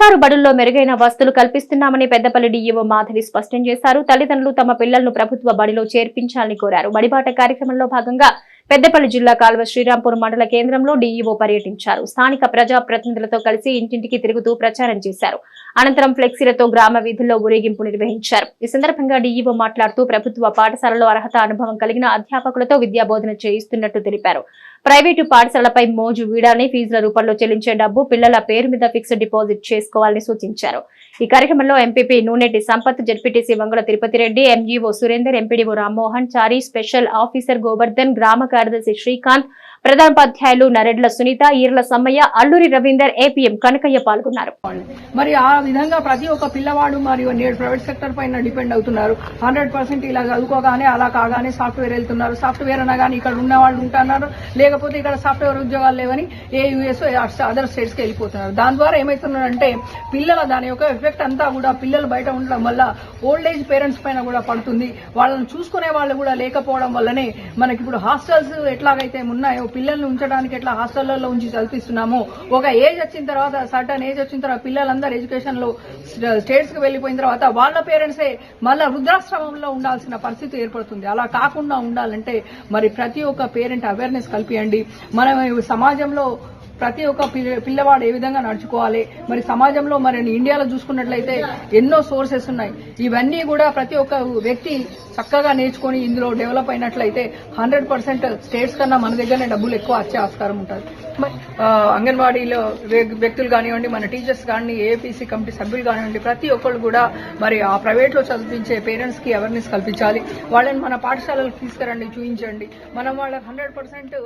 సర్కారు బడుల్లో మెరుగైన వసతులు కల్పిస్తున్నామని పెద్దపల్లి డీఈఓ మాధవి స్పష్టం చేశారు. తల్లిదండ్రులు తమ పిల్లలను ప్రభుత్వ బడిలో చేర్పించాలని కోరారు. బడిబాట కార్యక్రమంలో భాగంగా పెద్దపల్లి జిల్లా కాల్వ శ్రీరాంపూర్ మండల కేంద్రంలో డీఈఓ పర్యటించారు. స్థానిక ప్రజా ప్రతినిధులతో కలిసి ఇంటింటికి తిరుగుతూ ప్రచారం చేశారు. అనంతరం ఫ్లెక్సీలతో గ్రామ వీధుల్లో ఊరేగింపు నిర్వహించారు. ఈ సందర్భంగా డీఈఓ మాట్లాడుతూ ప్రభుత్వ పాఠశాలలో అర్హత అనుభవం కలిగిన అధ్యాపకులతో విద్యాబోధన చేయిస్తున్నట్టు తెలిపారు. ప్రైవేటు పాఠశాలపై మోజు వీడాలని, ఫీజుల రూపంలో చెల్లించే డబ్బు పిల్లల పేరు మీద ఫిక్స్డ్ డిపాజిట్ చేసుకోవాలని సూచించారు. ఈ కార్యక్రమంలో MPP Nuneti Sampath, ZPTC Vangala Tirupati Reddy, MEO Surender, MPDO Rammohan Chari, special officer Govardhan, గ్రామ కార్యదర్శి శ్రీకాంత్, ప్రధానోపాధ్యాయులు నరెడ్ల సునీత, ఈర్ల సమ్మయ్య, అల్లూరి రవీందర్, ఏపీఎం కనకయ్య పాల్గొన్నారు. మరి ఆ విధంగా ప్రతి ఒక్క పిల్లవాడు మరియు నేడు ప్రైవేట్ సెక్టర్ పైన డిపెండ్ అవుతున్నారు. 100% ఇలా చదువుకోగానే అలా కాగానే సాఫ్ట్వేర్ వెళ్తున్నారు. సాఫ్ట్వేర్ అనగానే ఇక్కడ ఉన్న వాళ్ళు ఉంటున్నారు, లేకపోతే ఇక్కడ సాఫ్ట్వేర్ ఉద్యోగాలు లేవని ఏ యూఎస్ అదర్ స్టేట్స్ కి వెళ్ళిపోతున్నారు. దాని ద్వారా ఏమవుతున్నారంటే దాని యొక్క ఎఫెక్ట్ అంతా కూడా పిల్లలు బయట ఉండడం వల్ల ఓల్డ్ ఏజ్ పేరెంట్స్ పైన కూడా పడుతుంది. వాళ్ళని చూసుకునే వాళ్ళు కూడా లేకపోవడం వల్లనే మనకి ఇప్పుడు హాస్టల్స్ ఎట్లాగైతే ఉన్నాయో, పిల్లల్ని ఉంచడానికి ఎట్లా హాస్టళ్లలో ఉంచి చదివిస్తున్నామో, ఒక ఏజ్ వచ్చిన తర్వాత, సర్టన్ ఏజ్ వచ్చిన తర్వాత పిల్లలందరూ ఎడ్యుకేషన్ లో స్టేట్స్ కి వెళ్లిపోయిన తర్వాత వాళ్ళ పేరెంట్సే మళ్ళా వృద్ధాశ్రమంలో ఉండాల్సిన పరిస్థితి ఏర్పడుతుంది. అలా కాకుండా ఉండాలంటే మరి ప్రతి ఒక్క పేరెంట్ అవేర్నెస్ కల్పియండి. మనం సమాజంలో ప్రతి ఒక్క పిల్లవాడు ఏ విధంగా నడుచుకోవాలి, మరి సమాజంలో మరి ఇండియాలో చూసుకున్నట్లయితే ఎన్నో సోర్సెస్ ఉన్నాయి. ఇవన్నీ కూడా ప్రతి ఒక్క వ్యక్తి చక్కగా నేర్చుకుని ఇందులో డెవలప్ అయినట్లయితే 100% స్టేట్స్ కన్నా మన దగ్గరనే డబ్బులు ఎక్కువ వచ్చే ఆస్కారం ఉంటుంది. అంగన్వాడీలో వ్యక్తులు కానివ్వండి, మన టీచర్స్ కానీ, ఏపీసీ కమిటీ సభ్యులు కానివ్వండి, ప్రతి ఒక్కళ్ళు కూడా మరి ఆ ప్రైవేట్ లో చదివించే పేరెంట్స్ కి అవేర్నెస్ కల్పించాలి. వాళ్ళని మన పాఠశాలలకు తీసుకురండి, చూపించండి. మనం వాళ్ళకి 100%